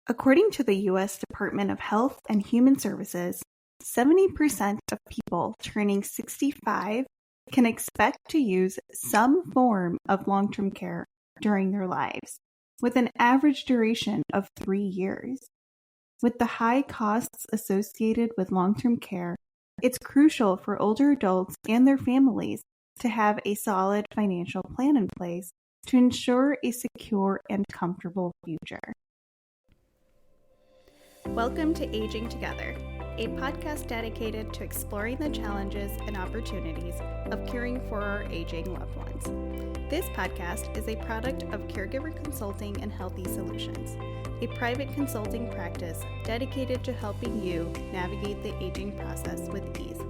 According to the U.S. Department of Health and Human Services, 70% of people turning 65 can expect to use some form of long-term care during their lives, with an average duration of 3 years. With the high costs associated with long-term care, it's crucial for older adults and their families to have a solid financial plan in place to ensure a secure and comfortable future. Welcome to Aging Together, a podcast dedicated to exploring the challenges and opportunities of caring for our aging loved ones. This podcast is a product of Caregiver Consulting and Healthy Solutions, a private consulting practice dedicated to helping you navigate the aging process with ease.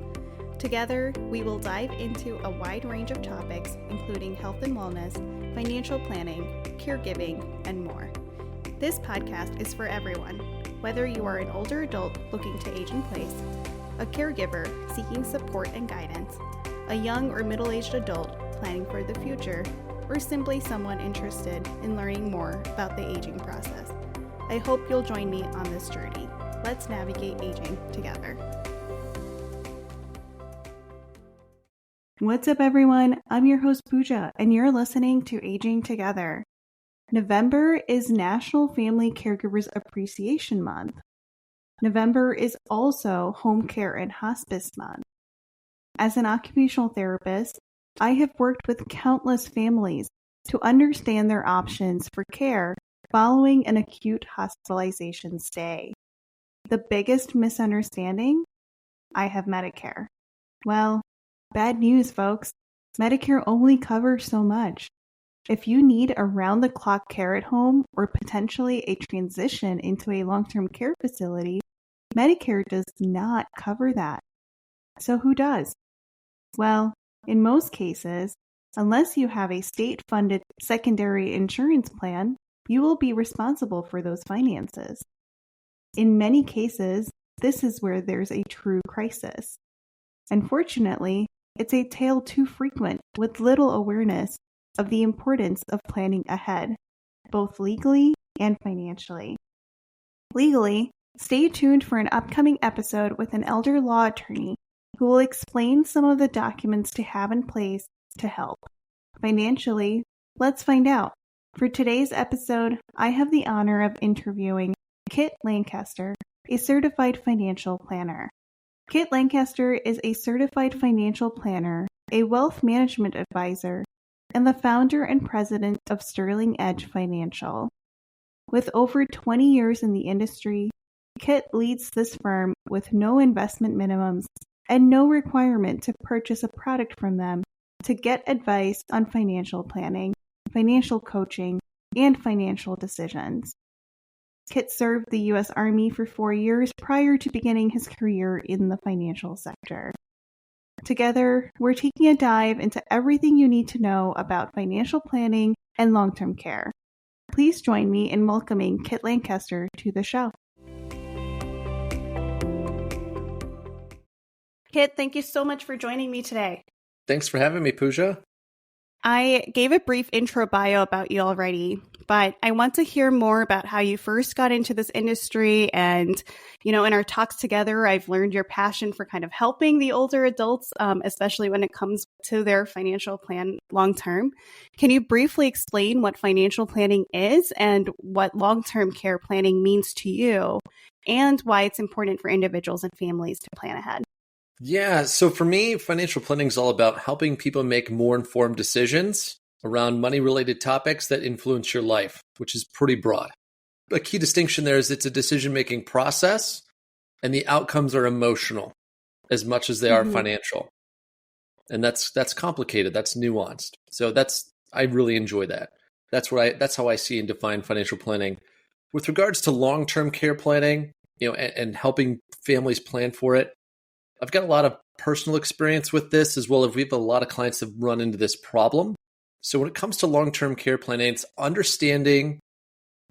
Together, we will dive into a wide range of topics, including health and wellness, financial planning, caregiving, and more. This podcast is for everyone, whether you are an older adult looking to age in place, a caregiver seeking support and guidance, a young or middle-aged adult planning for the future, or simply someone interested in learning more about the aging process. I hope you'll join me on this journey. Let's navigate aging together. What's up, everyone? I'm your host, Pooja, and you're listening to Aging Together. November is National Family Caregivers Appreciation Month. November is also Home Care and Hospice Month. As an occupational therapist, I have worked with countless families to understand their options for care following an acute hospitalization stay. The biggest misunderstanding? I have Medicare. Well, bad news, folks. Medicare only covers so much. If you need around-the-clock care at home or potentially a transition into a long-term care facility, Medicare does not cover that. So who does? Well, in most cases, unless you have a state-funded secondary insurance plan, you will be responsible for those finances. In many cases, this is where there's a true crisis. Unfortunately, it's a tale too frequent with little awareness of the importance of planning ahead, both legally and financially. Legally, stay tuned for an upcoming episode with an elder law attorney who will explain some of the documents to have in place to help. Financially, let's find out. For today's episode, I have the honor of interviewing Kit Lancaster, a certified financial planner. Kit Lancaster is a certified financial planner, a wealth management advisor, and the founder and president of Sterling Edge Financial. With over 20 years in the industry, Kit leads this firm with no investment minimums and no requirement to purchase a product from them to get advice on financial planning, financial coaching, and financial decisions. Kit served the U.S. Army for 4 years prior to beginning his career in the financial sector. Together, we're taking a dive into everything you need to know about financial planning and long-term care. Please join me in welcoming Kit Lancaster to the show. Kit, thank you so much for joining me today. Thanks for having me, Pooja. I gave a brief intro bio about you already, but I want to hear more about how you first got into this industry. And, in our talks together, I've learned your passion for kind of helping the older adults, especially when it comes to their financial plan long term. Can you briefly explain what financial planning is and what long-term care planning means to you, and why it's important for individuals and families to plan ahead? Yeah, so for me, financial planning is all about helping people make more informed decisions around money-related topics that influence your life, which is pretty broad. A key distinction there is it's a decision-making process, and the outcomes are emotional as much as they are financial. And that's complicated, that's nuanced. So I really enjoy that. That's how I see and define financial planning. With regards to long-term care planning, and helping families plan for it, I've got a lot of personal experience with this, as well as we have a lot of clients that have run into this problem. So when it comes to long-term care planning, it's understanding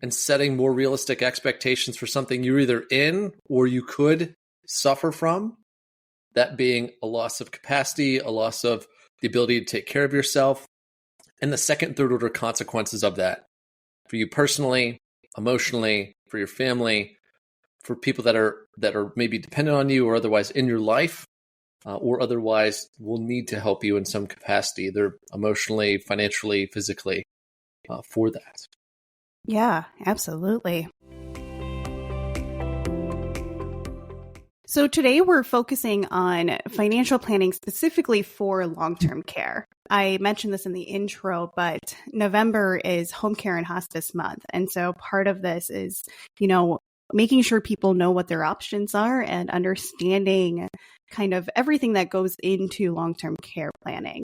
and setting more realistic expectations for something you're either in or you could suffer from, that being a loss of capacity, a loss of the ability to take care of yourself, and the second and third order consequences of that for you personally, emotionally, for your family, for people that are maybe dependent on you or otherwise in your life, or otherwise will need to help you in some capacity, either emotionally, financially, physically, for that. Yeah, absolutely. So today we're focusing on financial planning specifically for long-term care. I mentioned this in the intro, but November is Home Care and Hospice Month. And so part of this is, making sure people know what their options are and understanding kind of everything that goes into long-term care planning.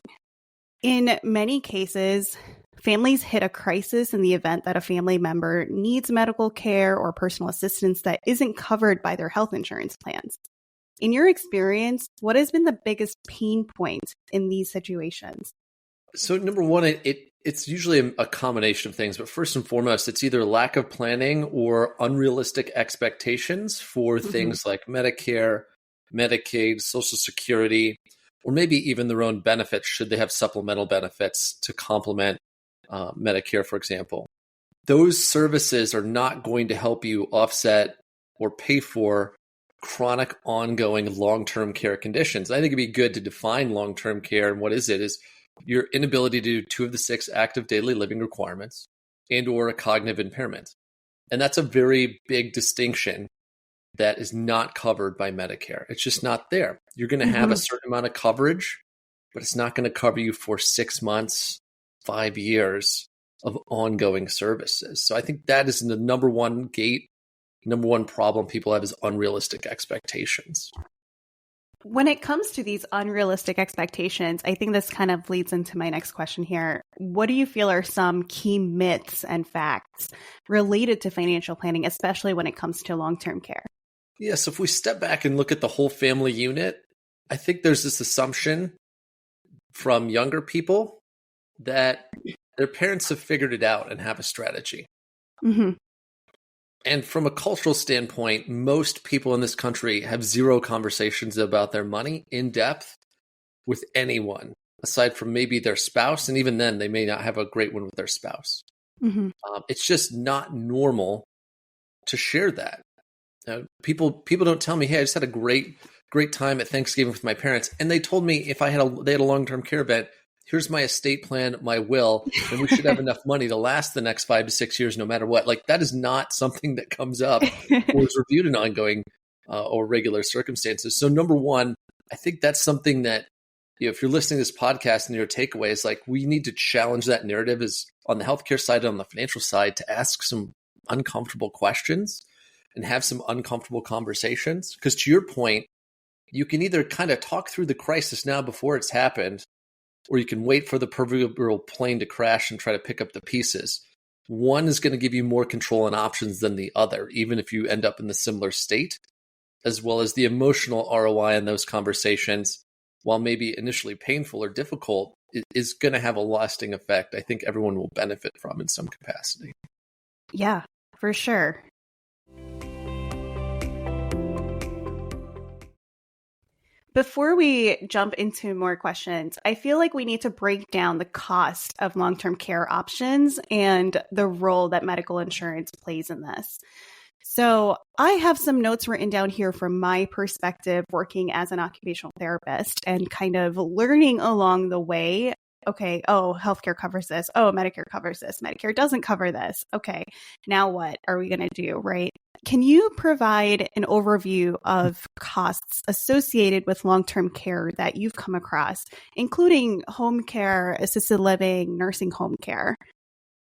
In many cases, families hit a crisis in the event that a family member needs medical care or personal assistance that isn't covered by their health insurance plans. In your experience, what has been the biggest pain point in these situations? So number one, it's usually a combination of things, but first and foremost, it's either lack of planning or unrealistic expectations for things like Medicare, Medicaid, Social Security, or maybe even their own benefits should they have supplemental benefits to complement Medicare, for example. Those services are not going to help you offset or pay for chronic, ongoing, long-term care conditions. I think it'd be good to define long-term care, and what is it? Is your inability to do 2 of the 6 active daily living requirements and or a cognitive impairment. And that's a very big distinction that is not covered by Medicare. It's just not there. You're going to have a certain amount of coverage, but it's not going to cover you for 6 months, 5 years of ongoing services. So I think that is the number one problem people have is unrealistic expectations. When it comes to these unrealistic expectations, I think this kind of leads into my next question here. What do you feel are some key myths and facts related to financial planning, especially when it comes to long-term care? Yes, if we step back and look at the whole family unit, I think there's this assumption from younger people that their parents have figured it out and have a strategy. And from a cultural standpoint, most people in this country have zero conversations about their money in depth with anyone, aside from maybe their spouse. And even then, they may not have a great one with their spouse. It's just not normal to share that. People don't tell me, hey, I just had a great time at Thanksgiving with my parents. And they told me if they had a long-term care event, here's my estate plan, my will, and we should have enough money to last the next 5 to 6 years, no matter what. Like, that is not something that comes up or is reviewed in ongoing or regular circumstances. So number one, I think that's something that, if you're listening to this podcast and your takeaway is like, we need to challenge that narrative is on the healthcare side and on the financial side to ask some uncomfortable questions and have some uncomfortable conversations. Because to your point, you can either kind of talk through the crisis now before it's happened, or you can wait for the proverbial plane to crash and try to pick up the pieces. One is going to give you more control and options than the other, even if you end up in the similar state, as well as the emotional ROI in those conversations, while maybe initially painful or difficult, is going to have a lasting effect I think everyone will benefit from in some capacity. Yeah, for sure. Before we jump into more questions, I feel like we need to break down the cost of long-term care options and the role that medical insurance plays in this. So I have some notes written down here from my perspective working as an occupational therapist and kind of learning along the way. Okay, healthcare covers this. Oh, Medicare covers this. Medicare doesn't cover this. Okay, now what are we going to do, right? Can you provide an overview of costs associated with long-term care that you've come across, including home care, assisted living, nursing home care?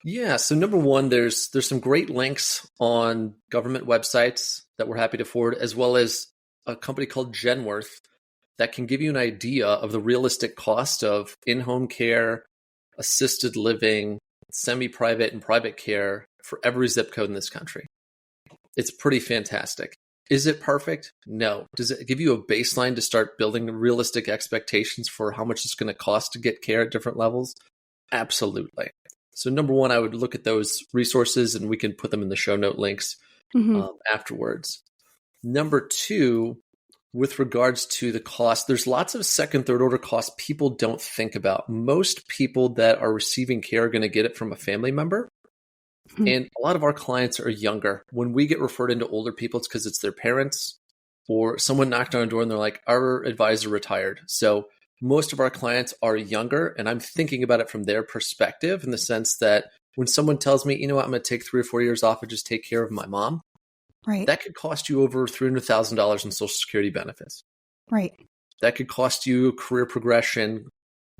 Yeah, so number one, there's some great links on government websites that we're happy to forward, as well as a company called Genworth that can give you an idea of the realistic cost of in-home care, assisted living, semi-private and private care for every zip code in this country. It's pretty fantastic. Is it perfect? No. Does it give you a baseline to start building realistic expectations for how much it's going to cost to get care at different levels? Absolutely. So number one, I would look at those resources and we can put them in the show note links afterwards. Number two, with regards to the cost, there's lots of second, third order costs people don't think about. Most people that are receiving care are going to get it from a family member. And a lot of our clients are younger. When we get referred into older people, it's because it's their parents or someone knocked on a door and they're like, our advisor retired. So most of our clients are younger, and I'm thinking about it from their perspective in the sense that when someone tells me, you know what, I'm going to take 3 or 4 years off and just take care of my mom, Right. that could cost you over $300,000 in Social Security benefits. Right. That could cost you career progression,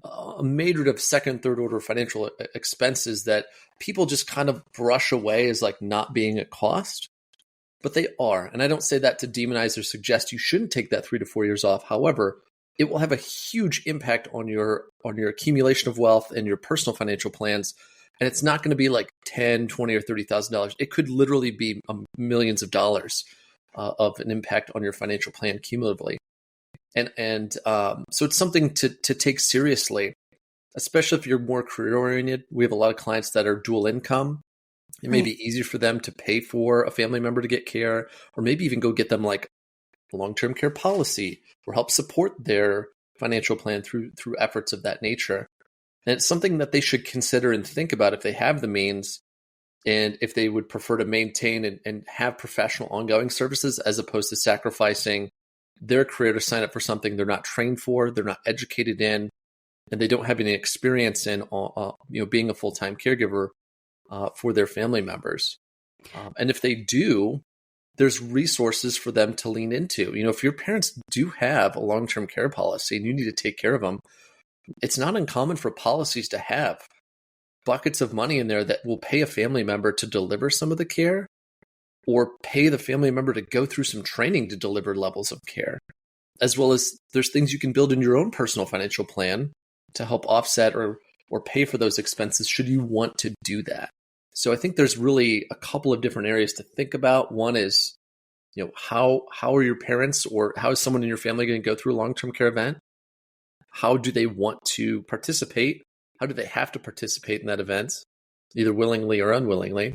a myriad of second, third order financial expenses that people just kind of brush away as like not being a cost, but they are. And I don't say that to demonize or suggest you shouldn't take that 3 to 4 years off. However, it will have a huge impact on your accumulation of wealth and your personal financial plans. And it's not going to be like $10, $20, or $30,000. It could literally be millions of dollars of an impact on your financial plan cumulatively. And so it's something to take seriously, especially if you're more career oriented. We have a lot of clients that are dual income. It may be easier for them to pay for a family member to get care, or maybe even go get them like a long-term care policy or help support their financial plan through efforts of that nature. And it's something that they should consider and think about if they have the means, and if they would prefer to maintain and have professional ongoing services as opposed to sacrificing their career to sign up for something they're not trained for, they're not educated in, and they don't have any experience in being a full-time caregiver for their family members. And if they do, there's resources for them to lean into. If your parents do have a long-term care policy and you need to take care of them, it's not uncommon for policies to have buckets of money in there that will pay a family member to deliver some of the care, or pay the family member to go through some training to deliver levels of care, as well as there's things you can build in your own personal financial plan to help offset or pay for those expenses should you want to do that. So I think there's really a couple of different areas to think about. One is, how are your parents or how is someone in your family going to go through a long-term care event? How do they want to participate? How do they have to participate in that event, either willingly or unwillingly?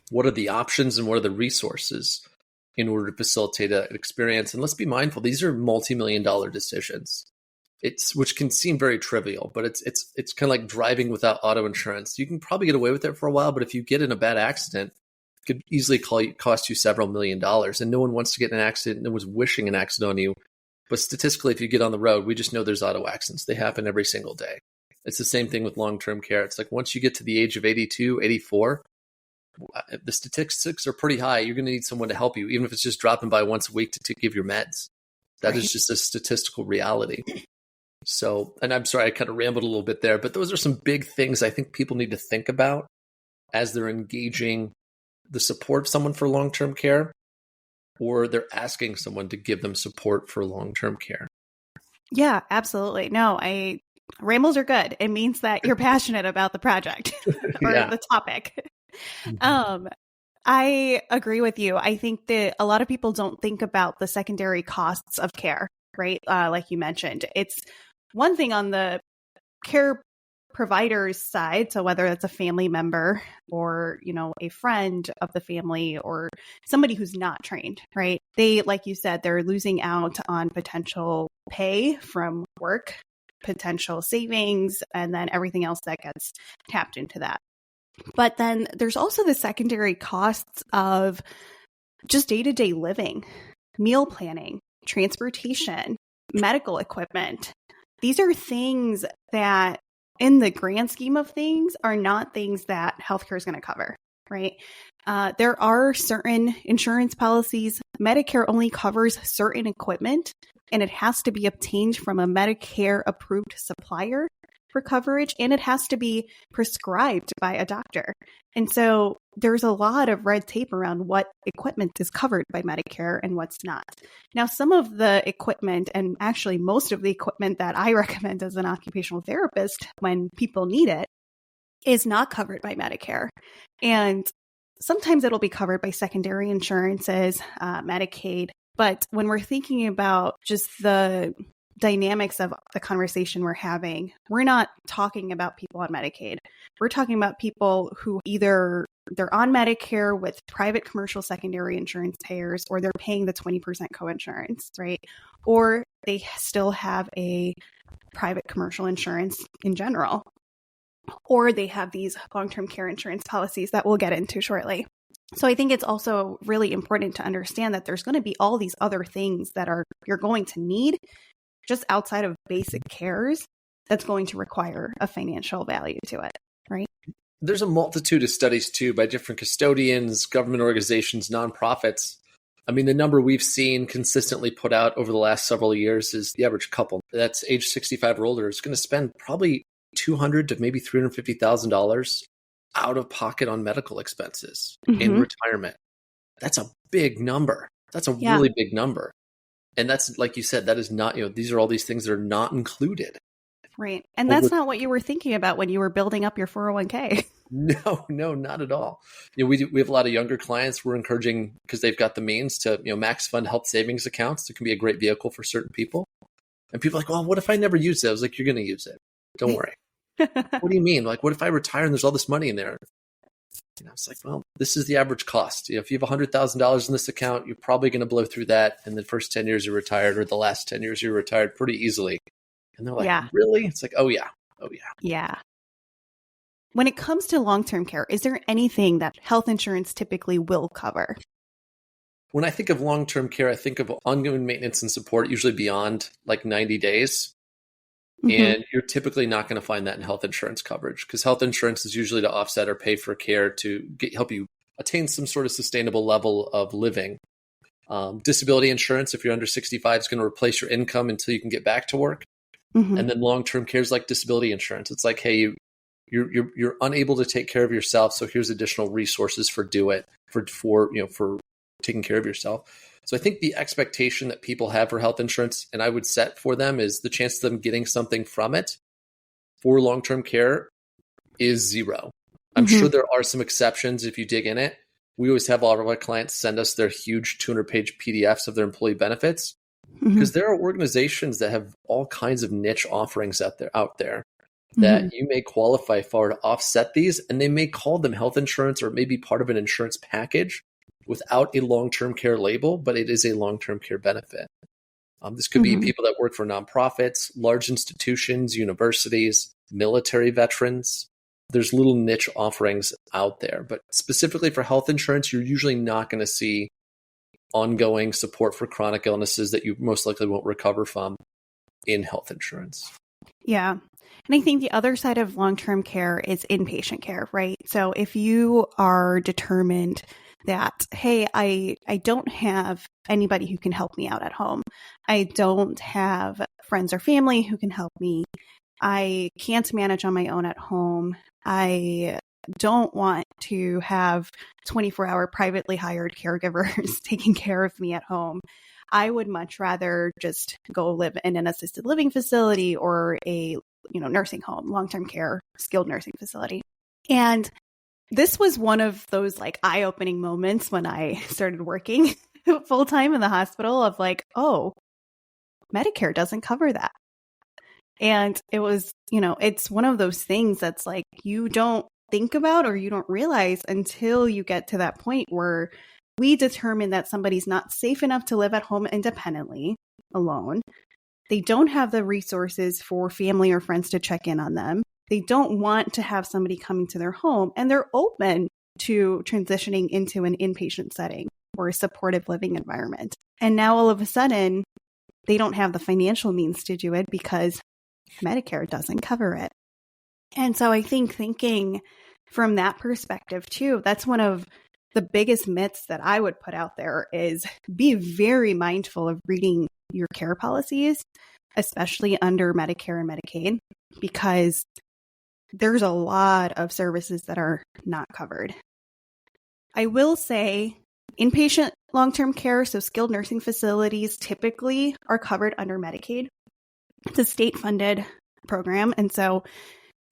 What are the options and what are the resources in order to facilitate an experience? And let's be mindful, these are multi-million-dollar decisions. Which can seem very trivial, but it's kind of like driving without auto insurance. You can probably get away with it for a while, but if you get in a bad accident, it could easily cost you several $1,000,000. And no one wants to get in an accident. No one's wishing an accident on you. But statistically, if you get on the road, we just know there's auto accidents. They happen every single day. It's the same thing with long-term care. It's like once you get to the age of 82, 84, the statistics are pretty high. You're going to need someone to help you, even if it's just dropping by once a week to give your meds. That is just a statistical reality. So, and I'm sorry, I kind of rambled a little bit there, but those are some big things I think people need to think about as they're engaging the support of someone for long-term care, or they're asking someone to give them support for long-term care. Yeah, absolutely. No, rambles are good. It means that you're passionate about the project or the topic. Mm-hmm. I agree with you. I think that a lot of people don't think about the secondary costs of care, right? Like you mentioned, it's one thing on the care provider's side. So whether it's a family member or, a friend of the family or somebody who's not trained, right? They, like you said, they're losing out on potential pay from work, potential savings, and then everything else that gets tapped into that. But then there's also the secondary costs of just day-to-day living, meal planning, transportation, medical equipment. These are things that, in the grand scheme of things, are not things that healthcare is going to cover, right? There are certain insurance policies. Medicare only covers certain equipment, and it has to be obtained from a Medicare-approved supplier for coverage, and it has to be prescribed by a doctor. And so there's a lot of red tape around what equipment is covered by Medicare and what's not. Now, some of the equipment, and actually most of the equipment that I recommend as an occupational therapist when people need it, is not covered by Medicare. And sometimes it'll be covered by secondary insurances, Medicaid. But when we're thinking about just the dynamics of the conversation we're having, we're not talking about people on Medicaid. We're talking about people who either they're on Medicare with private commercial secondary insurance payers, or they're paying the 20% coinsurance, right? Or they still have a private commercial insurance in general. or they have these long-term care insurance policies that we'll get into shortly. So I think it's also really important to understand that there's going to be all these other things that you're going to need just outside of basic cares that's going to require a financial value to it, right? There's a multitude of studies too by different custodians, government organizations, nonprofits. I mean, the number we've seen consistently put out over the last several years is the average couple that's age 65 or older is going to spend probably $200,000 to maybe $350,000 out of pocket on medical expenses in retirement. That's a big number. That's a really big number. And that's, like you said, that is not, these are all these things that are not included. Right. And that's not what you were thinking about when you were building up your 401k. No, not at all. We have a lot of younger clients we're encouraging because they've got the means to, max fund health savings accounts. It can be a great vehicle for certain people. And people are like, well, what if I never use it? I was like, you're going to use it. Don't worry. What do you mean? Like, what if I retire and there's all this money in there? It's like, well, this is the average cost. If you have $100,000 in this account, you're probably going to blow through that in the first 10 years you're retired, or the last 10 years you're retired pretty easily. And they're like, really? It's like, oh yeah. Yeah. When it comes to long-term care, is there anything that health insurance typically will cover? When I think of long-term care, I think of ongoing maintenance and support, usually beyond like 90 days. And you're typically not going to find that in health insurance coverage, because health insurance is usually to offset or pay for care to help you attain some sort of sustainable level of living. Disability insurance, if you're under 65, is going to replace your income until you can get back to work. And then long-term care is like disability insurance. It's like, hey, you're unable to take care of yourself, so here's additional resources for taking care of yourself. So I think the expectation that people have for health insurance, and I would set for them, is the chance of them getting something from it for long-term care is zero. I'm sure there are some exceptions if you dig in it. We always have all of our clients send us their huge 200-page PDFs of their employee benefits, because there are organizations that have all kinds of niche offerings out there that you may qualify for to offset these, and they may call them health insurance or maybe part of an insurance package without a long-term care label, but it is a long-term care benefit. This could be people that work for nonprofits, large institutions, universities, military veterans. There's little niche offerings out there, but specifically for health insurance, you're usually not going to see ongoing support for chronic illnesses that you most likely won't recover from in health insurance. Yeah. And I think the other side of long-term care is inpatient care, right? So if you are determined that, hey, I don't have anybody who can help me out at home. I don't have friends or family who can help me. I can't manage on my own at home. I don't want to have 24-hour privately hired caregivers taking care of me at home. I would much rather just go live in an assisted living facility or a nursing home, long-term care, skilled nursing facility. And this was one of those like eye-opening moments when I started working full-time in the hospital of like, oh, Medicare doesn't cover that. And it was, it's one of those things that's like you don't think about or you don't realize until you get to that point where we determine that somebody's not safe enough to live at home independently, alone. They don't have the resources for family or friends to check in on them. They don't want to have somebody coming to their home, and they're open to transitioning into an inpatient setting or a supportive living environment. And now all of a sudden, they don't have the financial means to do it because Medicare doesn't cover it. And so I think thinking from that perspective too, that's one of the biggest myths that I would put out there is be very mindful of reading your care policies, especially under Medicare and Medicaid, because there's a lot of services that are not covered. I will say inpatient long-term care, so skilled nursing facilities typically are covered under Medicaid. It's a state-funded program, and so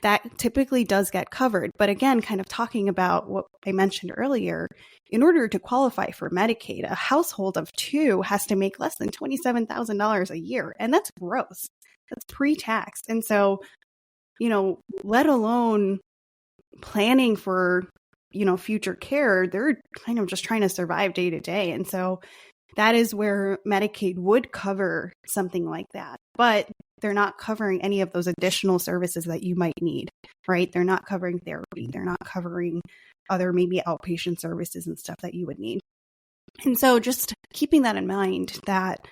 that typically does get covered. But again, kind of talking about what I mentioned earlier, in order to qualify for Medicaid, a household of two has to make less than $27,000 a year. And that's gross. That's pre-tax. And so, let alone planning for, future care, they're kind of just trying to survive day to day. And so that is where Medicaid would cover something like that. But they're not covering any of those additional services that you might need, right? They're not covering therapy. They're not covering other maybe outpatient services and stuff that you would need. And so just keeping that in mind, that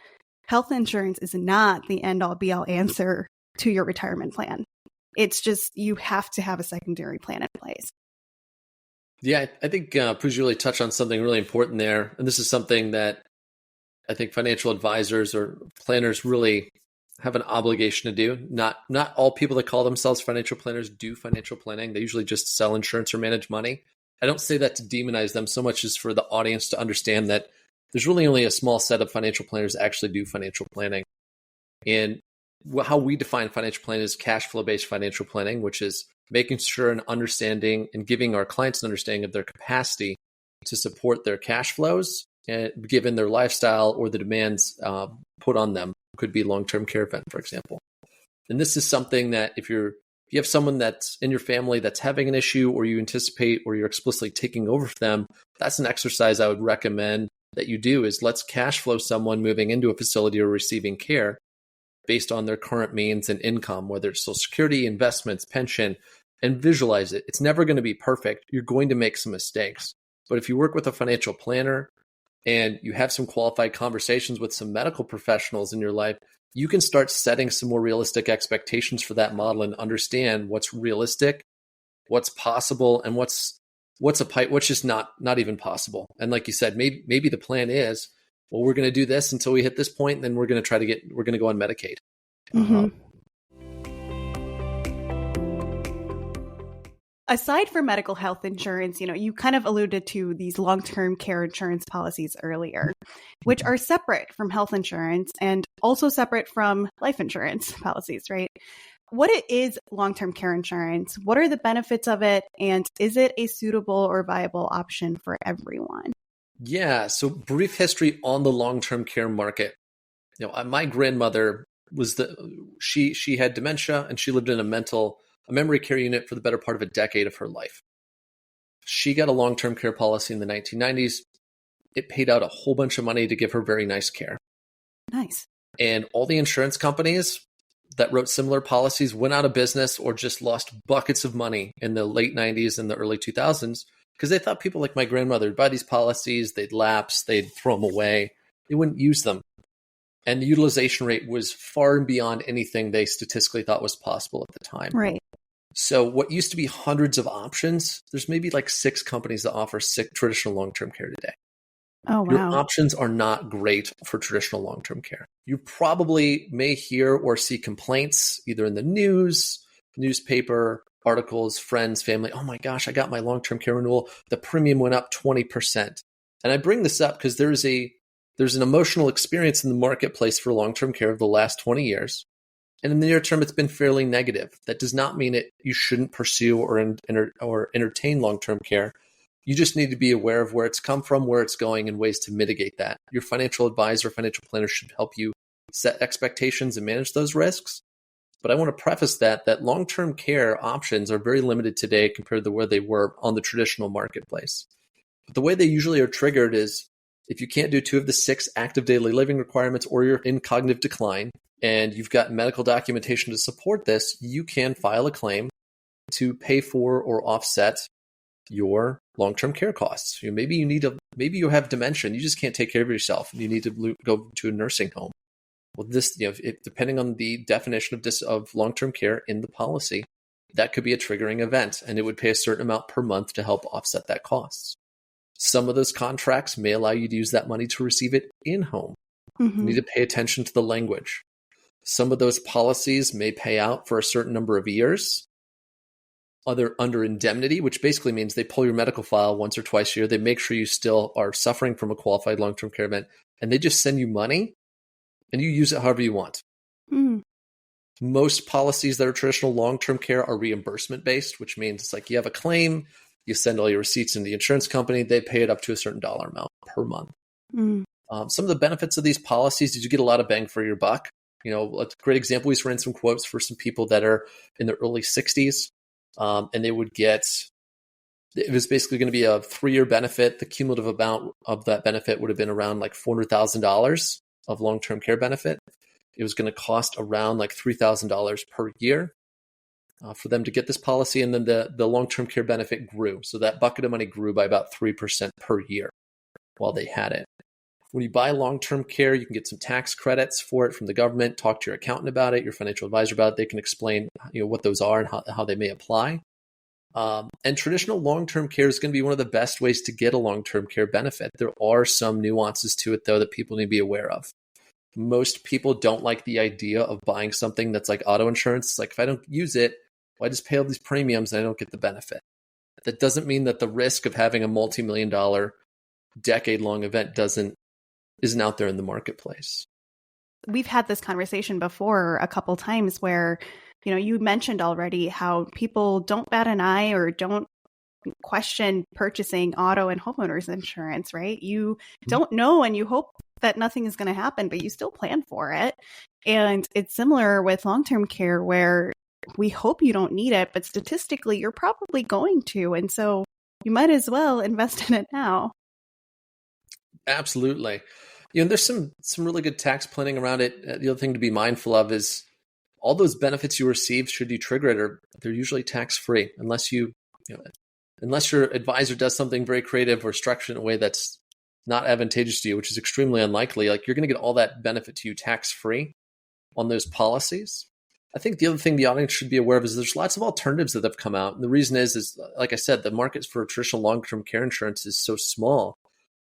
health insurance is not the end all be all answer to your retirement plan. It's just, you have to have a secondary plan in place. Yeah, I think Pooja really touched on something really important there. And this is something that I think financial advisors or planners really have an obligation to do. Not all people that call themselves financial planners do financial planning. They usually just sell insurance or manage money. I don't say that to demonize them so much as for the audience to understand that there's really only a small set of financial planners that actually do financial planning. And how we define financial planning is cash flow-based financial planning, which is making sure and understanding and giving our clients an understanding of their capacity to support their cash flows, given their lifestyle or the demands put on them. It could be long-term care event, for example. And this is something that if you have someone that's in your family that's having an issue, or you anticipate or you're explicitly taking over for them, that's an exercise I would recommend that you do, is let's cash flow someone moving into a facility or receiving care based on their current means and income, whether it's Social Security, investments, pension, and visualize it. It's never going to be perfect. You're going to make some mistakes. But if you work with a financial planner and you have some qualified conversations with some medical professionals in your life, you can start setting some more realistic expectations for that model and understand what's realistic, what's possible, and what's just not even possible. And like you said, maybe the plan is, well, we're going to do this until we hit this point, and then we're going to go on Medicaid. Mm-hmm. Aside from medical health insurance, you kind of alluded to these long-term care insurance policies earlier, which are separate from health insurance and also separate from life insurance policies, right? What is long-term care insurance? What are the benefits of it? And is it a suitable or viable option for everyone? Yeah. So brief history on the long-term care market. My grandmother she had dementia, and she lived in a memory care unit for the better part of a decade of her life. She got a long-term care policy in the 1990s. It paid out a whole bunch of money to give her very nice care. Nice. And all the insurance companies that wrote similar policies went out of business or just lost buckets of money in the late 90s and the early 2000s because they thought people like my grandmother would buy these policies, they'd lapse, they'd throw them away, they wouldn't use them. And the utilization rate was far and beyond anything they statistically thought was possible at the time. Right. So what used to be hundreds of options, there's maybe like 6 companies that offer traditional long-term care today. Oh, wow. Your options are not great for traditional long-term care. You probably may hear or see complaints either in the news, newspaper, articles, friends, family. Oh my gosh, I got my long-term care renewal. The premium went up 20%. And I bring this up because there's an emotional experience in the marketplace for long-term care of the last 20 years. And in the near term, it's been fairly negative. That does not mean you shouldn't pursue or entertain long-term care. You just need to be aware of where it's come from, where it's going, and ways to mitigate that. Your financial advisor, financial planner should help you set expectations and manage those risks. But I want to preface that long-term care options are very limited today compared to where they were on the traditional marketplace. But the way they usually are triggered is if you can't do 2 of the 6 active daily living requirements, or you're in cognitive decline, and you've got medical documentation to support this, you can file a claim to pay for or offset your long-term care costs. Maybe you have dementia and you just can't take care of yourself and you need to go to a nursing home. Well, this, depending on the definition of long-term care in the policy, that could be a triggering event, and it would pay a certain amount per month to help offset that cost. Some of those contracts may allow you to use that money to receive it in-home. Mm-hmm. You need to pay attention to the language. Some of those policies may pay out for a certain number of years. Under indemnity, which basically means they pull your medical file once or twice a year. They make sure you still are suffering from a qualified long-term care event, and they just send you money and you use it however you want. Mm. Most policies that are traditional long-term care are reimbursement based, which means it's like you have a claim, you send all your receipts in the insurance company, they pay it up to a certain dollar amount per month. Mm. Some of the benefits of these policies is you get a lot of bang for your buck. A great example, we ran some quotes for some people that are in their early 60s. And they would it was basically going to be a 3-year benefit. The cumulative amount of that benefit would have been around like $400,000 of long-term care benefit. it was going to cost around like $3,000 per year for them to get this policy. And then the long-term care benefit grew. So that bucket of money grew by about 3% per year while they had it. When you buy long-term care, you can get some tax credits for it from the government. Talk to your accountant about it, your financial advisor about it. They can explain what those are and how they may apply. And traditional long-term care is going to be one of the best ways to get a long-term care benefit. There are some nuances to it, though, that people need to be aware of. Most people don't like the idea of buying something that's like auto insurance. It's like, if I don't use it, well, I just pay all these premiums and I don't get the benefit. That doesn't mean that the risk of having a multi-million-dollar, decade-long event isn't out there in the marketplace. We've had this conversation before a couple times where, you mentioned already how people don't bat an eye or don't question purchasing auto and homeowners insurance, right? You don't know and you hope that nothing is going to happen, but you still plan for it. And it's similar with long-term care where we hope you don't need it, but statistically you're probably going to. And so you might as well invest in it now. Absolutely. There's some really good tax planning around it. The other thing to be mindful of is all those benefits you receive, should you trigger it, they're usually tax-free unless unless your advisor does something very creative or structured in a way that's not advantageous to you, which is extremely unlikely. Like, you're going to get all that benefit to you tax-free on those policies. I think the other thing the audience should be aware of is there's lots of alternatives that have come out. And the reason is like I said, the market for traditional long-term care insurance is so small.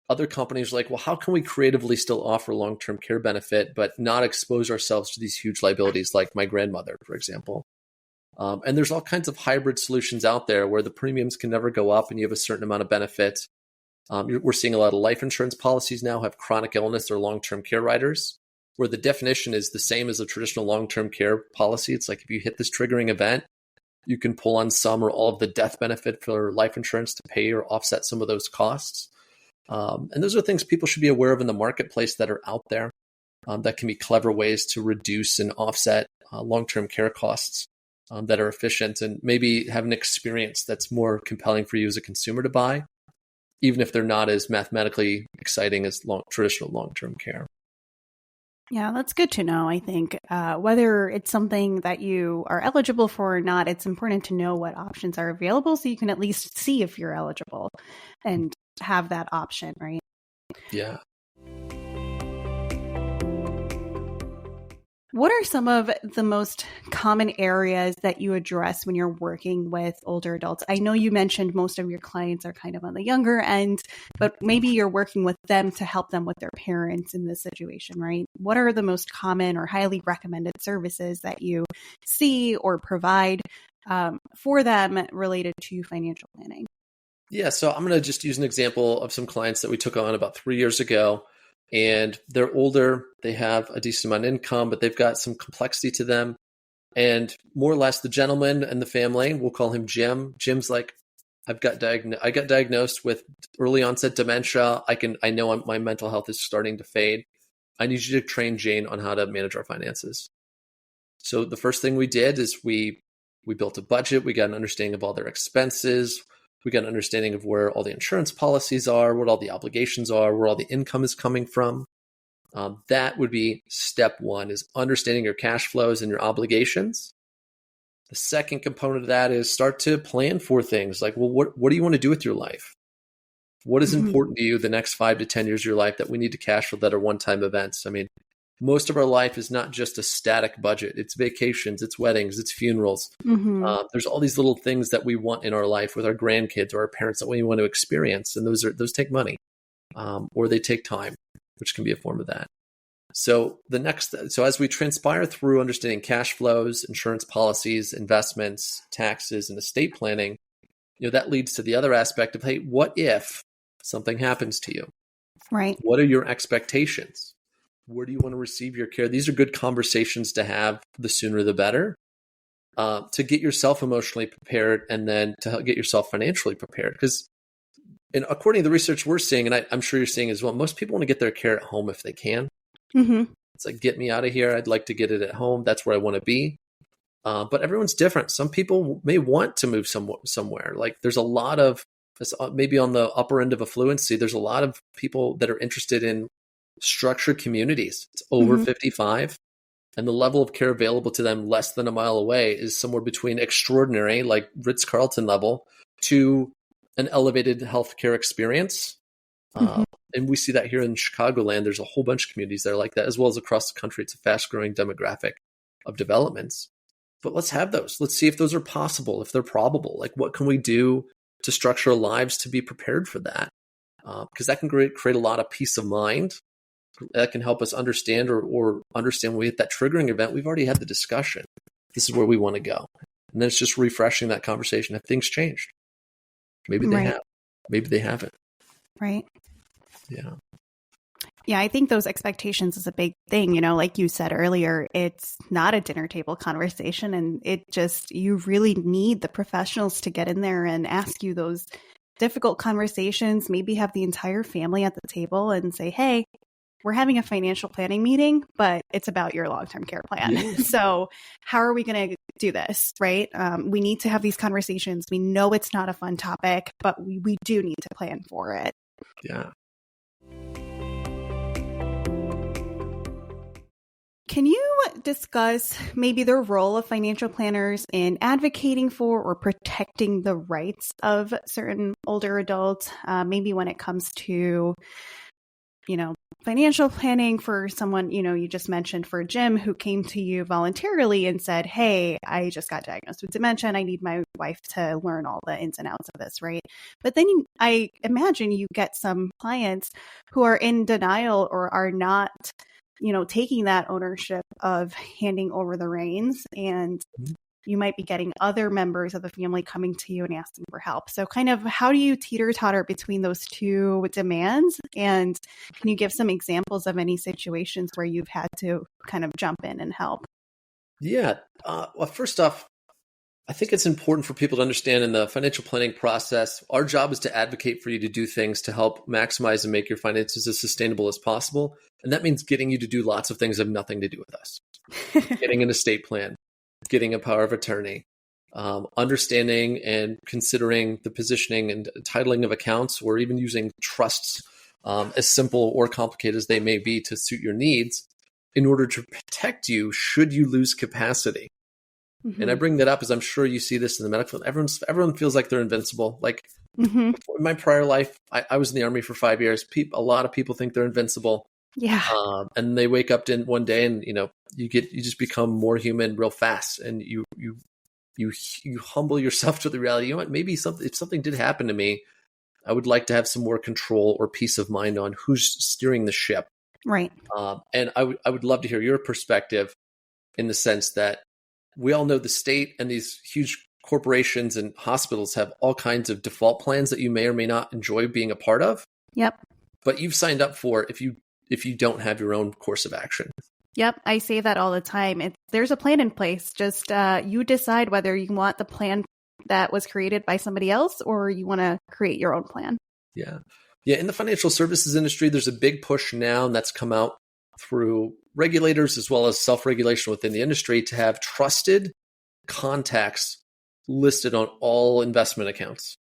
Other companies are like, well, how can we creatively still offer long-term care benefit, but not expose ourselves to these huge liabilities like my grandmother, for example? And there's all kinds of hybrid solutions out there where the premiums can never go up and you have a certain amount of benefit. We're seeing a lot of life insurance policies now have chronic illness or long-term care riders, where the definition is the same as a traditional long-term care policy. It's like, if you hit this triggering event, you can pull on some or all of the death benefit for life insurance to pay or offset some of those costs. And those are things people should be aware of in the marketplace that are out there that can be clever ways to reduce and offset long-term care costs that are efficient and maybe have an experience that's more compelling for you as a consumer to buy, even if they're not as mathematically exciting as traditional long-term care. Yeah, that's good to know. I think whether it's something that you are eligible for or not, it's important to know what options are available so you can at least see if you're eligible and have that option, right? Yeah. What are some of the most common areas that you address when you're working with older adults? I know you mentioned most of your clients are kind of on the younger end, but maybe you're working with them to help them with their parents in this situation, right? What are the most common or highly recommended services that you see or provide for them related to financial planning? Yeah, so I'm going to just use an example of some clients that we took on about 3 years ago. And they're older, they have a decent amount of income, but they've got some complexity to them. And more or less the gentleman and the family, we'll call him Jim. Jim's like, I got diagnosed with early onset dementia. I know my mental health is starting to fade. I need you to train Jane on how to manage our finances. So the first thing we did is we built a budget. We got an understanding of all their expenses. We got an understanding of where all the insurance policies are, what all the obligations are, where all the income is coming from. That would be step one, is understanding your cash flows and your obligations. The second component of that is start to plan for things like, well, what do you want to do with your life? What is important to you the next 5 to 10 years of your life that we need to cash flow that are one-time events? I mean, most of our life is not just a static budget. It's vacations, it's weddings, it's funerals. There's all these little things that we want in our life with our grandkids or our parents that we want to experience. And those take money or they take time, which can be a form of that. So as we transpire through understanding cash flows, insurance policies, investments, taxes, and estate planning, that leads to the other aspect of, hey, what if something happens to you? Right. What are your expectations? Where do you want to receive your care? These are good conversations to have, the sooner the better, to get yourself emotionally prepared and then to get yourself financially prepared. Because according to the research we're seeing, and I'm sure you're seeing as well, most people want to get their care at home if they can. It's like, get me out of here. I'd like to get it at home. That's where I want to be. But everyone's different. Some people may want to move somewhere. Like, there's a lot of, maybe on the upper end of affluency, there's a lot of people that are interested in structured communities. It's over 55. and the level of care available to them less than a mile away is somewhere between extraordinary, like Ritz-Carlton level, to an elevated healthcare experience. Mhm. And we see that here in Chicagoland. There's a whole bunch of communities that are like that, as well as across the country. It's a fast-growing demographic of developments. But let's have those. Let's see if those are possible, if they're probable. Like, what can we do to structure our lives to be prepared for that? Because that can create a lot of peace of mind. That can help us understand or understand when we hit that triggering event. We've already had the discussion. This is where we want to go. And then it's just refreshing that conversation. Have things changed? Maybe they have. Maybe they haven't. Right. Yeah. Yeah, I think those expectations is a big thing. Like you said earlier, it's not a dinner table conversation, and you really need the professionals to get in there and ask you those difficult conversations, maybe have the entire family at the table and say, hey, we're having a financial planning meeting, but it's about your long-term care plan. Yeah. So how are we going to do this, right? We need to have these conversations. We know it's not a fun topic, but we do need to plan for it. Yeah. Can you discuss maybe the role of financial planners in advocating for or protecting the rights of certain older adults, maybe when it comes to, financial planning for someone, you just mentioned for Jim, who came to you voluntarily and said, hey, I just got diagnosed with dementia and I need my wife to learn all the ins and outs of this, right? But then I imagine you get some clients who are in denial or are not taking that ownership of handing over the reins, and you might be getting other members of the family coming to you and asking for help. So kind of how do you teeter-totter between those two demands? And can you give some examples of any situations where you've had to kind of jump in and help? Yeah. Well, first off, I think it's important for people to understand in the financial planning process, our job is to advocate for you to do things to help maximize and make your finances as sustainable as possible. And that means getting you to do lots of things that have nothing to do with us. Getting an estate plan, getting a power of attorney, understanding and considering the positioning and titling of accounts, or even using trusts, as simple or complicated as they may be to suit your needs, in order to protect you should you lose capacity. Mm-hmm. And I bring that up as I'm sure you see this in the medical field. Everyone feels like they're invincible. Like in my prior life, I was in the Army for 5 years. A lot of people think they're invincible. Yeah. And they wake up one day and, you just become more human real fast. And you humble yourself to the reality. You know what? Maybe if something did happen to me, I would like to have some more control or peace of mind on who's steering the ship. Right. And I would love to hear your perspective in the sense that we all know the state and these huge corporations and hospitals have all kinds of default plans that you may or may not enjoy being a part of. Yep. But you've signed up for if you don't have your own course of action. Yep. I say that all the time. There's a plan in place. Just you decide whether you want the plan that was created by somebody else or you want to create your own plan. Yeah. Yeah. In the financial services industry, there's a big push now, and that's come out through regulators as well as self-regulation within the industry, to have trusted contacts listed on all investment accounts.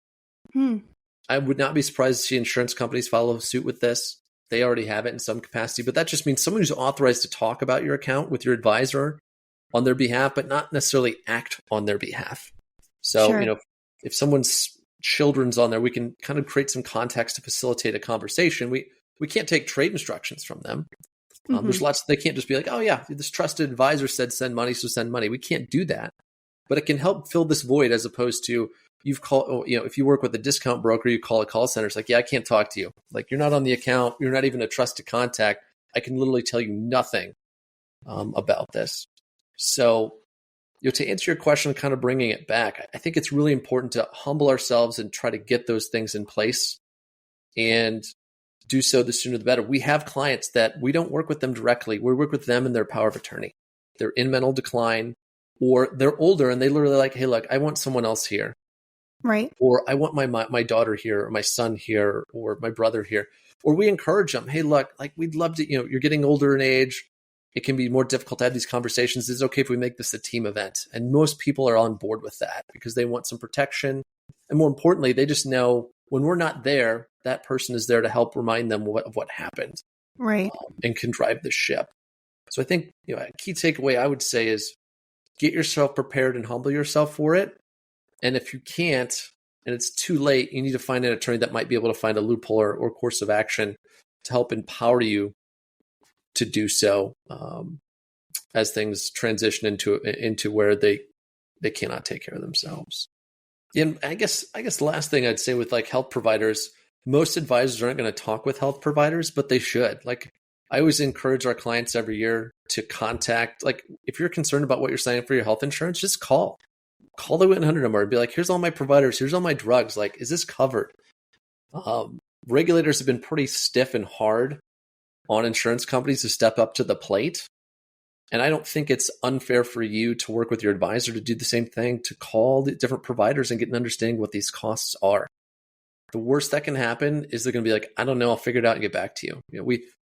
I would not be surprised to see insurance companies follow suit with this. They already have it in some capacity, but that just means someone who's authorized to talk about your account with your advisor on their behalf, but not necessarily act on their behalf. So, Sure. If someone's children's on there, we can kind of create some context to facilitate a conversation. We can't take trade instructions from them. There's lots, they can't just be like, oh yeah, this trusted advisor said send money, so send money. We can't do that, but it can help fill this void, as opposed to if you work with a discount broker, you call a call center. It's like, yeah, I can't talk to you. Like, you're not on the account. You're not even a trusted contact. I can literally tell you nothing about this. So, to answer your question, kind of bringing it back, I think it's really important to humble ourselves and try to get those things in place, and do so the sooner the better. We have clients that we don't work with them directly. We work with them and their power of attorney. They're in mental decline, or they're older and they literally like, hey, look, I want someone else here. Right. Or I want my daughter here, or my son here, or my brother here. Or we encourage them, hey, look, like, we'd love to, you're getting older in age. It can be more difficult to have these conversations. Is it okay if we make this a team event? And most people are on board with that because they want some protection. And more importantly, they just know when we're not there, that person is there to help remind them of what happened. Right. And can drive the ship. So I think, a key takeaway I would say is get yourself prepared and humble yourself for it. And if you can't, and it's too late, you need to find an attorney that might be able to find a loophole or course of action to help empower you to do so as things transition into where they cannot take care of themselves. And I guess the last thing I'd say with like health providers, most advisors aren't going to talk with health providers, but they should. Like I always encourage our clients every year to contact, like if you're concerned about what you're signing for your health insurance, just call the 1-800 number and be like, here's all my providers, here's all my drugs. Like, is this covered? Regulators have been pretty stiff and hard on insurance companies to step up to the plate. And I don't think it's unfair for you to work with your advisor to do the same thing, to call the different providers and get an understanding what these costs are. The worst that can happen is they're going to be like, I don't know, I'll figure it out and get back to you.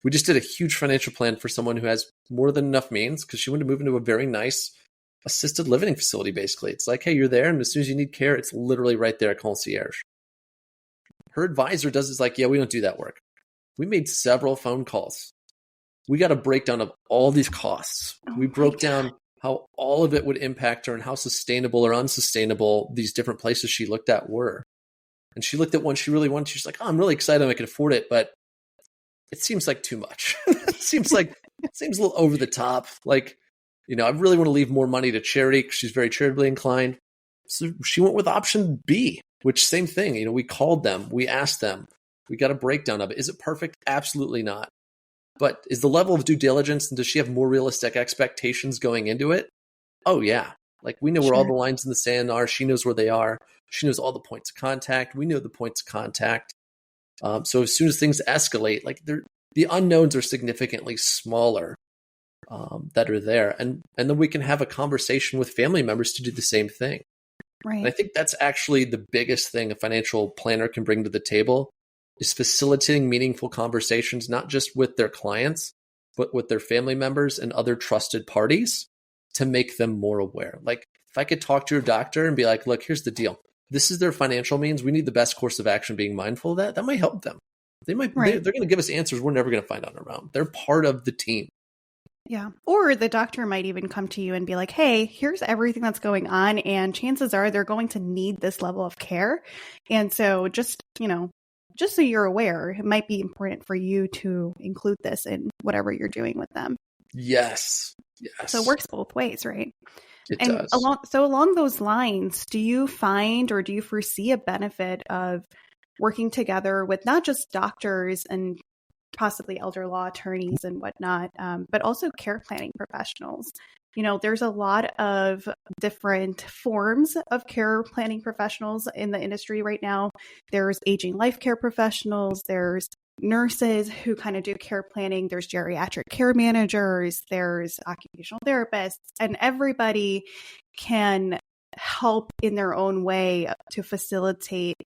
We just did a huge financial plan for someone who has more than enough means because she wanted to move into a very nice assisted living facility, basically. It's like, hey, you're there, and as soon as you need care, it's literally right there at concierge. Her advisor does is like, yeah, we don't do that work. We made several phone calls. We got a breakdown of all these costs. We broke down how all of it would impact her and how sustainable or unsustainable these different places she looked at were. And she looked at one she really wanted. She's like, oh, I'm really excited I can afford it, but it seems like too much. it seems a little over the top. Like, I really want to leave more money to charity because she's very charitably inclined. So she went with option B, which same thing. We called them. We asked them. We got a breakdown of it. Is it perfect? Absolutely not. But is the level of due diligence and does she have more realistic expectations going into it? Oh, yeah. Like we know where all the lines in the sand are. She knows where they are. She knows all the points of contact. We know the points of contact. So as soon as things escalate, like the unknowns are significantly smaller that are there. And then we can have a conversation with family members to do the same thing. Right. And I think that's actually the biggest thing a financial planner can bring to the table is facilitating meaningful conversations, not just with their clients, but with their family members and other trusted parties to make them more aware. Like if I could talk to your doctor and be like, look, here's the deal. This is their financial means. We need the best course of action, being mindful of that. That might help them. They're going to give us answers we're never going to find on our own. They're part of the team. Yeah. Or the doctor might even come to you and be like, hey, here's everything that's going on. And chances are they're going to need this level of care. And so just so you're aware, it might be important for you to include this in whatever you're doing with them. Yes. So it works both ways, right? It does. Along those lines, do you find or do you foresee a benefit of working together with not just doctors and possibly elder law attorneys and whatnot, but also care planning professionals? There's a lot of different forms of care planning professionals in the industry right now. There's aging life care professionals. There's nurses who kind of do care planning. There's geriatric care managers. There's occupational therapists, and everybody can help in their own way to facilitate,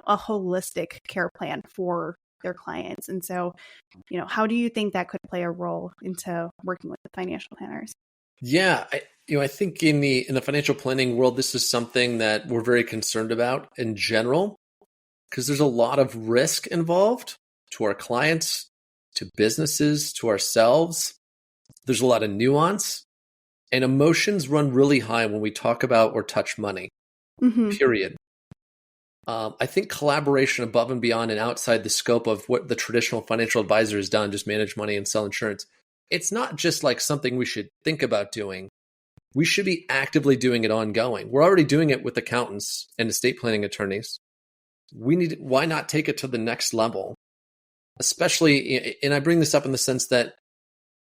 a holistic care plan for their clients. And so, how do you think that could play a role into working with the financial planners? Yeah, I think in the financial planning world, this is something that we're very concerned about in general, because there's a lot of risk involved to our clients, to businesses, to ourselves. There's a lot of nuance, and emotions run really high when we talk about or touch money, period. I think collaboration above and beyond and outside the scope of what the traditional financial advisor has done, just manage money and sell insurance. It's not just like something we should think about doing. We should be actively doing it ongoing. We're already doing it with accountants and estate planning attorneys. Why not take it to the next level? Especially, and I bring this up in the sense that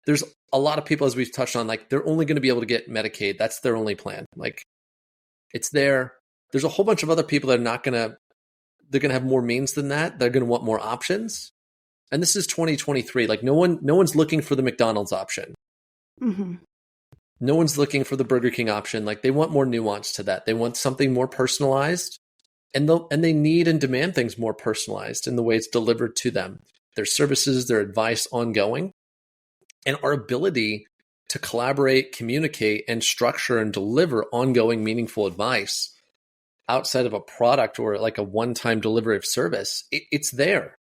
there's a lot of people, as we've touched on, like they're only going to be able to get Medicaid. That's their only plan. Like it's there. There's a whole bunch of other people that they're going to have more means than that. They're going to want more options. And this is 2023. Like no one's looking for the McDonald's option. Mm-hmm. No one's looking for the Burger King option. Like they want more nuance to that. They want something more personalized, and they need and demand things more personalized in the way it's delivered to them. Their services, their advice ongoing, and our ability to collaborate, communicate, and structure and deliver ongoing meaningful advice outside of a product or like a one-time delivery of service. It's there.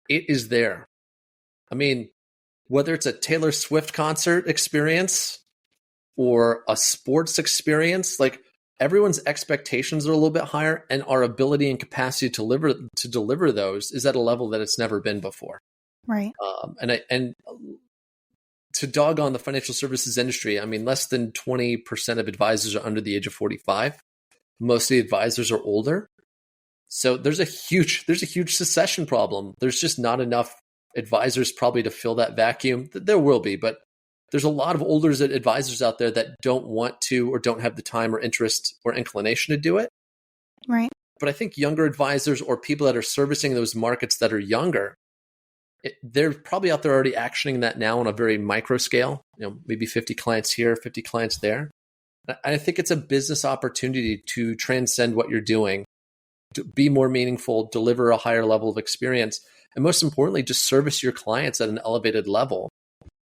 It is there. I mean, whether it's a Taylor Swift concert experience or a sports experience, like everyone's expectations are a little bit higher, and our ability and capacity to deliver those is at a level that it's never been before. Right. And to dog on the financial services industry, I mean, less than 20% of advisors are under the age of 45. Most of the advisors are older. So there's a huge succession problem. There's just not enough advisors probably to fill that vacuum. There will be, but there's a lot of older advisors out there that don't want to or don't have the time or interest or inclination to do it. Right. But I think younger advisors or people that are servicing those markets that are younger, they're probably out there already actioning that now on a very micro scale, maybe 50 clients here, 50 clients there. I think it's a business opportunity to transcend what you're doing, to be more meaningful, deliver a higher level of experience, and most importantly, just service your clients at an elevated level.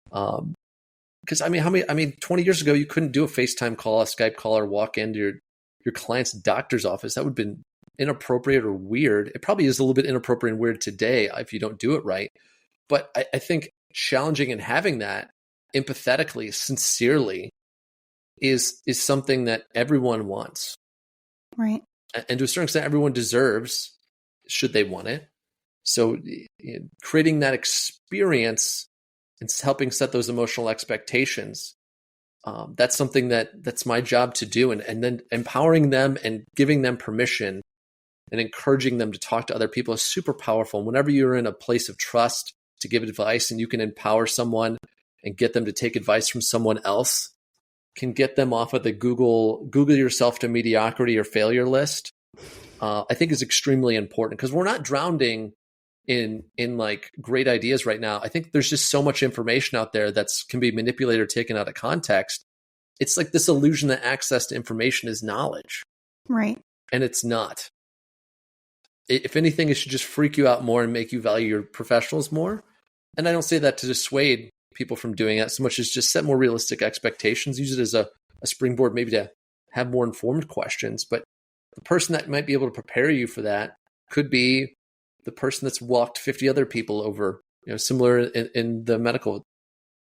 Because 20 years ago, you couldn't do a FaceTime call, a Skype call, or walk into your client's doctor's office. That would have been inappropriate or weird. It probably is a little bit inappropriate and weird today if you don't do it right. But I think challenging and having that empathetically, sincerely, is something that everyone wants. Right. And to a certain extent, everyone deserves, should they want it. So creating that experience and helping set those emotional expectations, that's something that's my job to do. And then empowering them and giving them permission and encouraging them to talk to other people is super powerful. And whenever you're in a place of trust to give advice and you can empower someone and get them to take advice from someone else, can get them off of the Google yourself to mediocrity or failure list, I think is extremely important, because we're not drowning in like great ideas right now. I think there's just so much information out there that can be manipulated or taken out of context. It's like this illusion that access to information is knowledge. Right. And it's not. If anything, it should just freak you out more and make you value your professionals more. And I don't say that to dissuade people from doing it so much as just set more realistic expectations, use it as a springboard, maybe to have more informed questions. But the person that might be able to prepare you for that could be the person that's walked 50 other people over, similar in the medical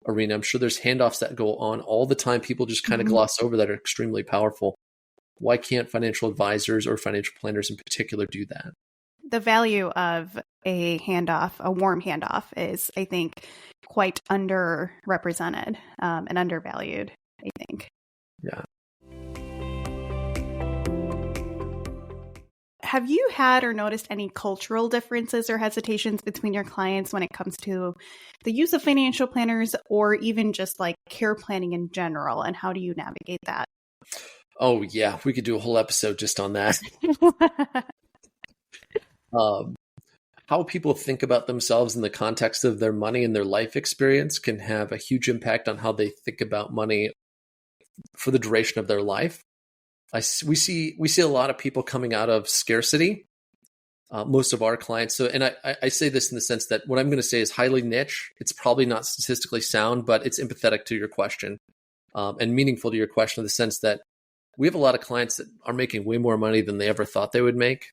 arena. I'm sure there's handoffs that go on all the time. People just kind of gloss over that are extremely powerful. Why can't financial advisors or financial planners in particular do that? The value of a handoff, a warm handoff, is, I think, quite underrepresented and undervalued, I think. Yeah. Have you had or noticed any cultural differences or hesitations between your clients when it comes to the use of financial planners, or even just like care planning in general? And how do you navigate that? Oh, yeah. We could do a whole episode just on that. How people think about themselves in the context of their money and their life experience can have a huge impact on how they think about money for the duration of their life. We see a lot of people coming out of scarcity. Most of our clients. So, and I say this in the sense that what I'm going to say is highly niche. It's probably not statistically sound, but it's empathetic to your question and meaningful to your question, in the sense that we have a lot of clients that are making way more money than they ever thought they would make.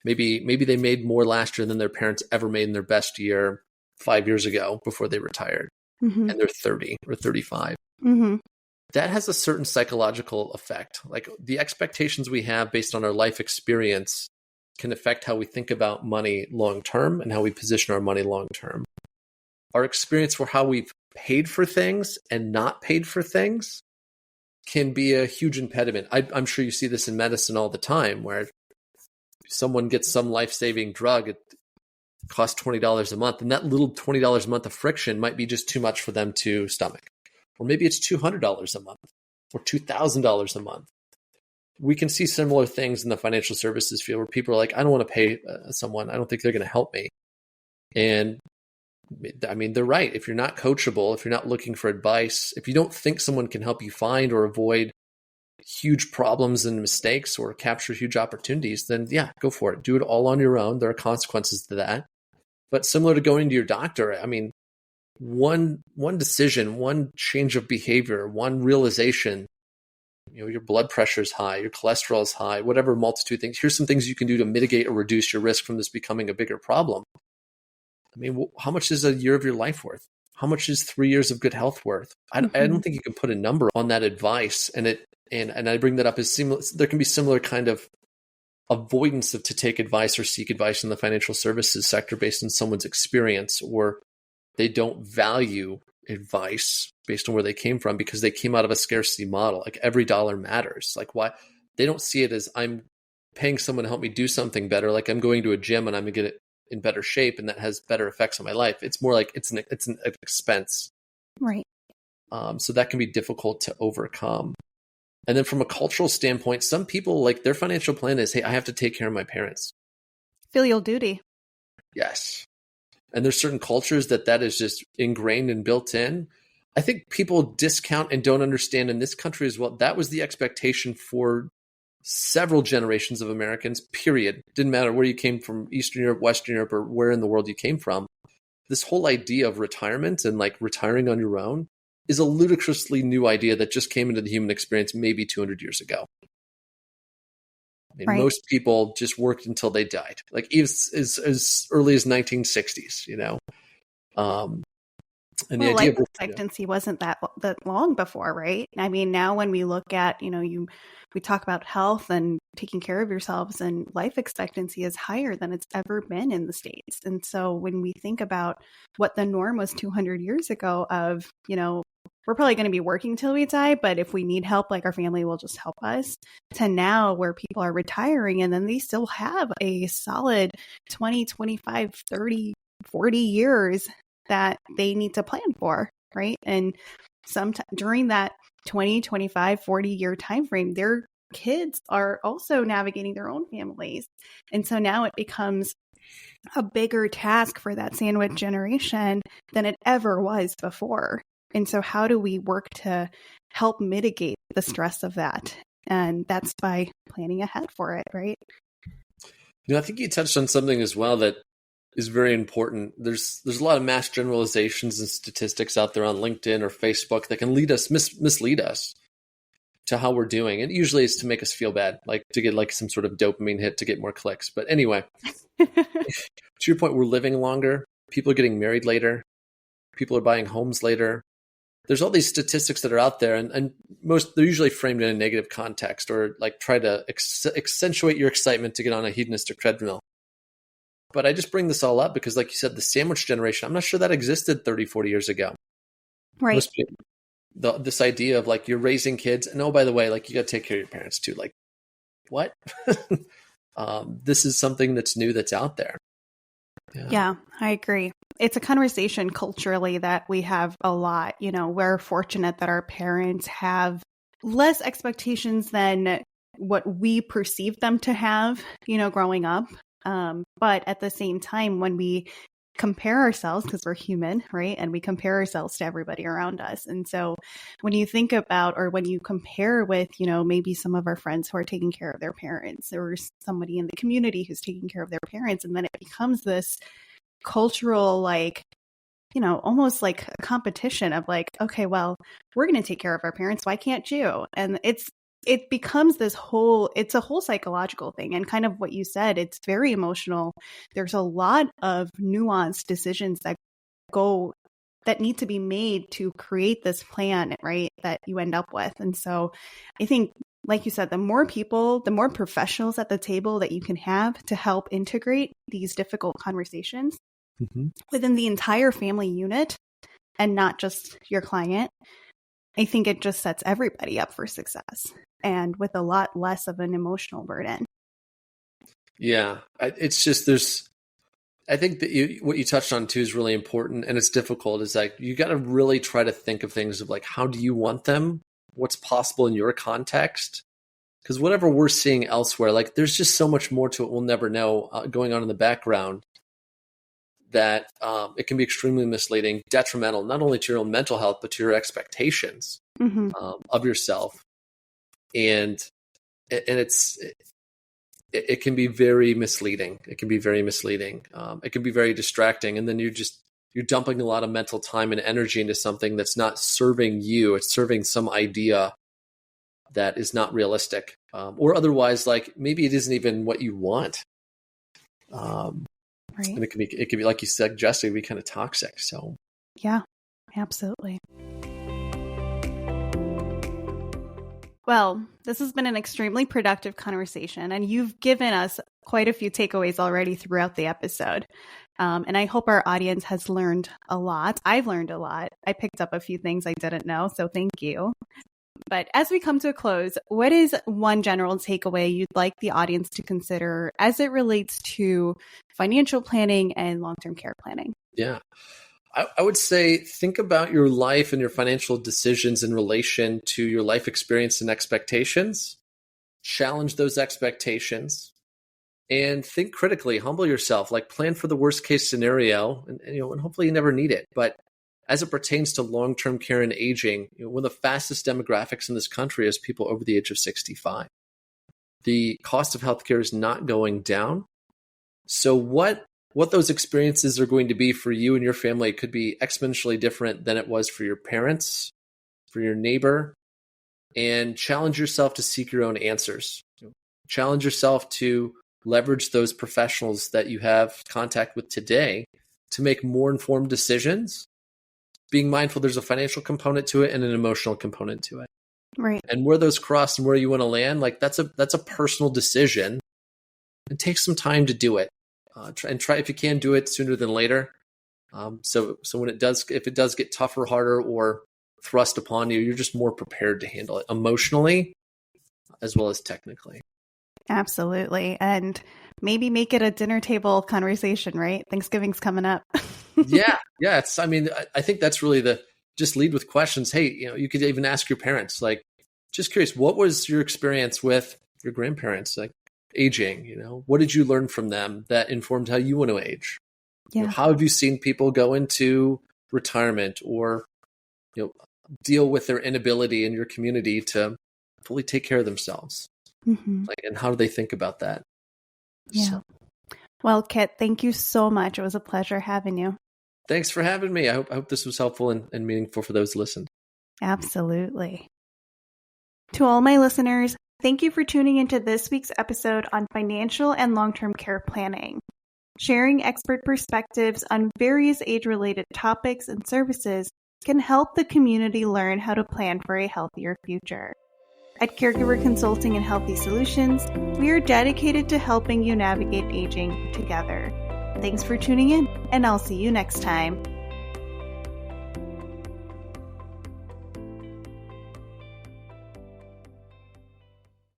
Maybe they made more last year than their parents ever made in their best year 5 years ago before they retired, and they're 30 or 35. That has a certain psychological effect. Like the expectations we have based on our life experience can affect how we think about money long-term and how we position our money long-term. Our experience for how we've paid for things and not paid for things can be a huge impediment. I'm sure you see this in medicine all the time, where someone gets some life-saving drug, it costs $20 a month, and that little $20 a month of friction might be just too much for them to stomach. Or maybe it's $200 a month or $2,000 a month. We can see similar things in the financial services field where people are like, I don't want to pay someone. I don't think they're going to help me. And I mean, they're right. If you're not coachable, if you're not looking for advice, if you don't think someone can help you find or avoid huge problems and mistakes or capture huge opportunities, then yeah, go for it. Do it all on your own. There are consequences to that. But similar to going to your doctor, I mean, one decision, one change of behavior, one realization, your blood pressure is high, your cholesterol is high, whatever multitude of things. Here's some things you can do to mitigate or reduce your risk from this becoming a bigger problem. I mean, how much is a year of your life worth? how much is 3 years of good health worth? I don't think you can put a number on that advice. And I bring that up as there can be similar kind of avoidance to take advice or seek advice in the financial services sector based on someone's experience, or they don't value advice based on where they came from because they came out of a scarcity model. Like every dollar matters. Like why they don't see it as I'm paying someone to help me do something better. Like I'm going to a gym and I'm going to get it in better shape and that has better effects on my life. It's more like it's an expense. Right. So that can be difficult to overcome. And then from a cultural standpoint, some people like their financial plan is, hey, I have to take care of my parents. Filial duty. Yes. And there's certain cultures that is just ingrained and built in. I think people discount and don't understand in this country as well. That was the expectation for several generations of Americans, period. Didn't matter where you came from, Eastern Europe, Western Europe, or where in the world you came from. This whole idea of retirement and like retiring on your own is a ludicrously new idea that just came into the human experience maybe 200 years ago. I mean, most people just worked until they died, like as early as 1960s, you know. And the idea life expectancy wasn't that long before, right? I mean, now when we look at, we talk about health and taking care of yourselves, and life expectancy is higher than it's ever been in the States. And so when we think about what the norm was 200 years ago of, we're probably going to be working till we die, but if we need help, like our family will just help us, to now where people are retiring and then they still have a solid 20, 25, 30, 40 years that they need to plan for, right? And during that 20, 25, 40-year time frame, their kids are also navigating their own families. And so now it becomes a bigger task for that sandwich generation than it ever was before. And so how do we work to help mitigate the stress of that? And that's by planning ahead for it, right? I think you touched on something as well that is very important. There's a lot of mass generalizations and statistics out there on LinkedIn or Facebook that can mislead us to how we're doing. And usually it's to make us feel bad, like to get like some sort of dopamine hit to get more clicks. But anyway, to your point, we're living longer. People are getting married later. People are buying homes later. There's all these statistics that are out there, and they're usually framed in a negative context or like try to accentuate your excitement to get on a hedonistic treadmill. But I just bring this all up because, like you said, the sandwich generation, I'm not sure that existed 30, 40 years ago. Right. This idea of like you're raising kids, and oh, by the way, like you got to take care of your parents too. Like, what? This is something that's new that's out there. Yeah, I agree. It's a conversation culturally that we have a lot. We're fortunate that our parents have less expectations than what we perceive them to have, growing up. But at the same time, when we compare ourselves, because we're human, right? And we compare ourselves to everybody around us. And so when you think about, or when you compare with, maybe some of our friends who are taking care of their parents, or somebody in the community who's taking care of their parents, and then it becomes this cultural, like, almost like a competition of like, okay, well, we're going to take care of our parents. Why can't you? And it becomes it's a whole psychological thing. And kind of what you said, it's very emotional. There's a lot of nuanced decisions that need to be made to create this plan, right, that you end up with. And so I think, like you said, the more people, the more professionals at the table that you can have to help integrate these difficult conversations within the entire family unit and not just your client, I think it just sets everybody up for success and with a lot less of an emotional burden. Yeah, it's just I think that what you touched on too is really important, and it's difficult. Is like you got to really try to think of things of like, how do you want them? What's possible in your context? Because whatever we're seeing elsewhere, like there's just so much more to it we'll never know going on in the background that it can be extremely misleading, detrimental, not only to your own mental health, but to your expectations of yourself. And it can be very misleading. It can be very misleading. It can be very distracting. And then you're dumping a lot of mental time and energy into something that's not serving you. It's serving some idea that is not realistic. Or otherwise, like maybe it isn't even what you want. Right. And it can be, like you suggested, be kind of toxic. So yeah, Absolutely. Well, this has been an extremely productive conversation, and you've given us quite a few takeaways already throughout the episode. And I hope our audience has learned a lot. I've learned a lot. I picked up a few things I didn't know, so thank you. But as we come to a close, what is one general takeaway you'd like the audience to consider as it relates to financial planning and long-term care planning? Yeah. I would say think about your life and your financial decisions in relation to your life experience and expectations. Challenge those expectations and think critically, humble yourself, like plan for the worst case scenario and hopefully you never need it. But as it pertains to long-term care and aging, one of the fastest demographics in this country is people over the age of 65. The cost of healthcare is not going down. So what those experiences are going to be for you and your family could be exponentially different than it was for your parents, for your neighbor, and challenge yourself to seek your own answers. Challenge yourself to leverage those professionals that you have contact with today to make more informed decisions, being mindful there's a financial component to it and an emotional component to it. Right. And where those cross and where you want to land, like that's a personal decision, and take some time to do it. Try if you can do it sooner than later. So when if it does get tougher, harder, or thrust upon you, you're just more prepared to handle it emotionally as well as technically. Absolutely. And maybe make it a dinner table conversation, right? Thanksgiving's coming up. Yeah. I think that's really just lead with questions. Hey, you could even ask your parents, like, just curious, what was your experience with your grandparents, like aging? What did you learn from them that informed how you want to age? Yeah. How have you seen people go into retirement or deal with their inability in your community to fully take care of themselves? Mm-hmm. And how do they think about that? Yeah. So, well, Kit, thank you so much. It was a pleasure having you. thanks for having me. I hope this was helpful and meaningful for those who listened. Absolutely. To all my listeners, thank you for tuning into this week's episode on financial and long-term care planning. Sharing expert perspectives on various age-related topics and services can help the community learn how to plan for a healthier future. At Caregiver Consulting and Healthy Solutions, we are dedicated to helping you navigate aging together. Thanks for tuning in, and I'll see you next time.